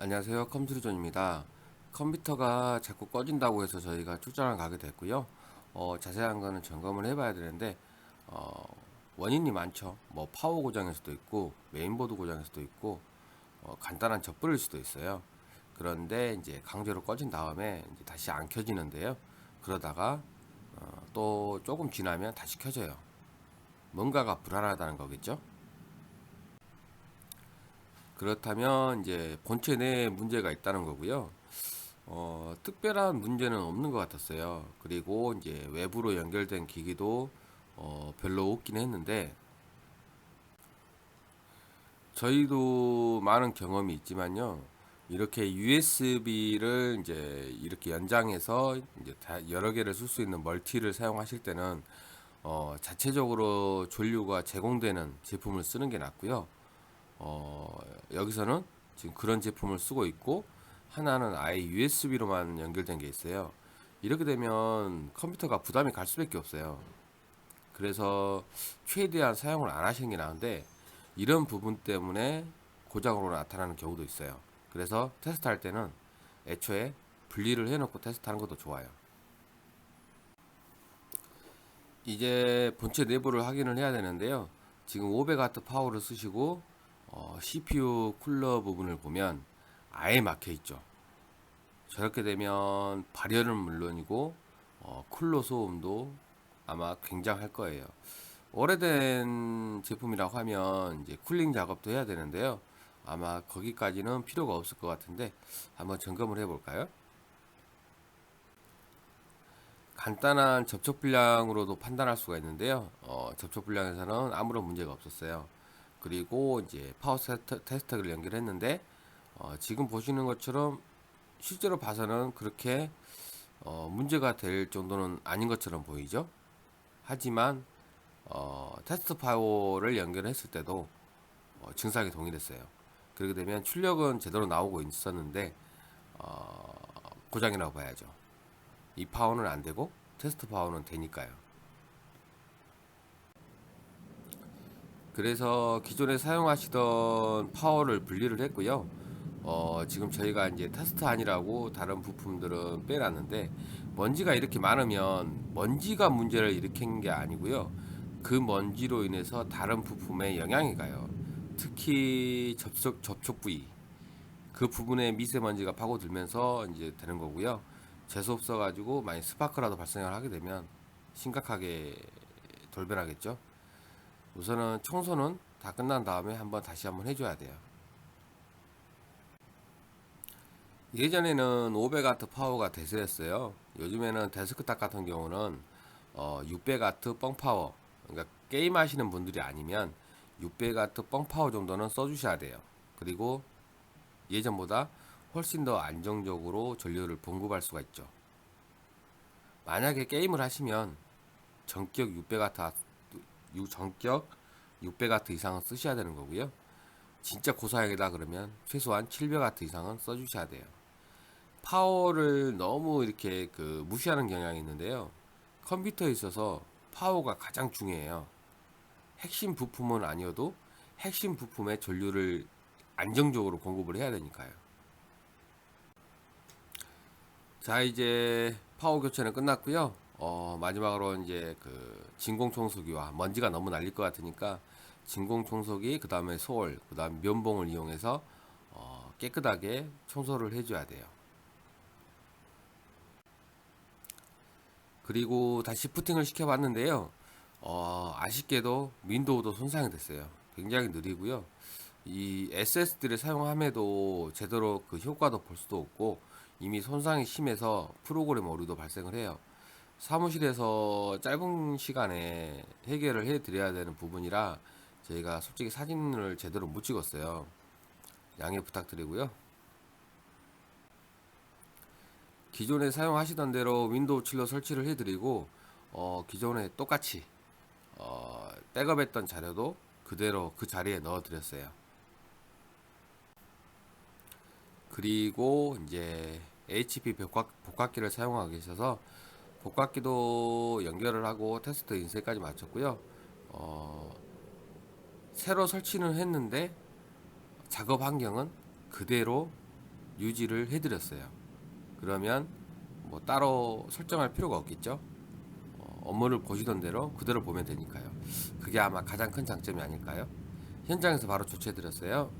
안녕하세요. 컴퓨터존입니다. 컴퓨터가 자꾸 꺼진다고 해서 저희가 출장을 가게 됐고요. 자세한 거는 점검을 해봐야 되는데 어, 원인이 많죠. 뭐 파워 고장일 수도 있고 메인보드 고장일 수도 있고 간단한 접불일 수도 있어요. 그런데 이제 강제로 꺼진 다음에 이제 다시 안 켜지는데요. 그러다가 또 조금 지나면 다시 켜져요. 뭔가가 불안하다는 거겠죠. 그렇다면 이제 본체 내에 문제가 있다는 거고요. 특별한 문제는 없는 것 같았어요. 그리고 이제 외부로 연결된 기기도 별로 없긴 했는데 저희도 많은 경험이 있지만요. 이렇게 USB를 이제 이렇게 연장해서 이제 여러 개를 쓸 수 있는 멀티를 사용하실 때는 자체적으로 전류가 제공되는 제품을 쓰는 게 낫고요. 여기서는 지금 그런 제품을 쓰고 있고 하나는 아예 USB로만 연결된 게 있어요. 이렇게 되면 컴퓨터가 부담이 갈 수밖에 없어요. 그래서 최대한 사용을 안 하시는 게 나은데 이런 부분 때문에 고장으로 나타나는 경우도 있어요. 그래서 테스트할 때는 애초에 분리를 해놓고 테스트하는 것도 좋아요. 이제 본체 내부를 확인을 해야 되는데요. 지금 500W 파워를 쓰시고 CPU 쿨러 부분을 보면 아예 막혀 있죠. 저렇게 되면 발열은 물론이고 쿨러 소음도 아마 굉장할 거예요. 오래된 제품이라고 하면 이제 쿨링 작업도 해야 되는데요. 아마 거기까지는 필요가 없을 것 같은데 한번 점검을 해볼까요? 간단한 접촉 불량으로도 판단할 수가 있는데요. 접촉 불량에서는 아무런 문제가 없었어요. 그리고 이제 파워 테스터를 연결했는데 지금 보시는 것처럼 실제로 봐서는 그렇게 문제가 될 정도는 아닌 것처럼 보이죠. 하지만 테스트 파워를 연결했을 때도 증상이 동일했어요. 그렇게 되면 출력은 제대로 나오고 있었는데 어, 고장이라고 봐야죠. 이 파워는 안 되고 테스트 파워는 되니까요. 그래서 기존에 사용하시던 파워를 분리를 했고요. 지금 저희가 이제 테스트 아니라고 다른 부품들은 빼놨는데 먼지가 이렇게 많으면 먼지가 문제를 일으킨 게 아니고요. 그 먼지로 인해서 다른 부품에 영향이 가요. 특히 접촉 부위 그 부분에 미세먼지가 파고들면서 이제 되는 거고요. 재수 없어가지고 만약 스파크라도 발생을 하게 되면 심각하게 돌변하겠죠. 우선은 청소는 다 끝난 다음에 다시 한번 해줘야 돼요. 예전에는 500W 파워가 대세였어요. 요즘에는 데스크탑 같은 경우는 600W 뻥파워, 그러니까 게임 하시는 분들이 아니면 600W 뻥파워 정도는 써주셔야 돼요. 그리고 예전보다 훨씬 더 안정적으로 전류를 공급할 수가 있죠. 만약에 게임을 하시면 전격 600W 이상은 쓰셔야 되는 거고요. 진짜 고사양이다 그러면 최소한 700W 이상은 써주셔야 돼요. 파워를 너무 이렇게 무시하는 경향이 있는데요. 컴퓨터에 있어서 파워가 가장 중요해요. 핵심 부품은 아니어도 핵심 부품의 전류를 안정적으로 공급을 해야 되니까요. 자, 이제 파워 교체는 끝났고요. 마지막으로 이제 진공 청소기와 먼지가 너무 날릴 것 같으니까 진공 청소기, 그 다음에 소울, 그 다음 면봉을 이용해서 깨끗하게 청소를 해줘야 돼요. 그리고 다시 부팅을 시켜봤는데요. 아쉽게도 윈도우도 손상이 됐어요. 굉장히 느리고요. 이 SSD를 사용함에도 제대로 그 효과도 볼 수도 없고 이미 손상이 심해서 프로그램 오류도 발생을 해요. 사무실에서 짧은 시간에 해결을 해드려야 되는 부분이라 저희가 솔직히 사진을 제대로 못 찍었어요. 양해 부탁드리고요. 기존에 사용하시던 대로 윈도우 칠러 설치를 해드리고 기존에 똑같이 백업했던 자료도 그대로 그 자리에 넣어드렸어요. 그리고 이제 HP 복각기를 사용하고 계셔서 복각기도 연결을 하고 테스트 인쇄까지 마쳤고요. 새로 설치는 했는데 작업 환경은 그대로 유지를 해드렸어요. 그러면 뭐 따로 설정할 필요가 없겠죠. 업무를 보시던 대로 그대로 보면 되니까요. 그게 아마 가장 큰 장점이 아닐까요? 현장에서 바로 조치해드렸어요.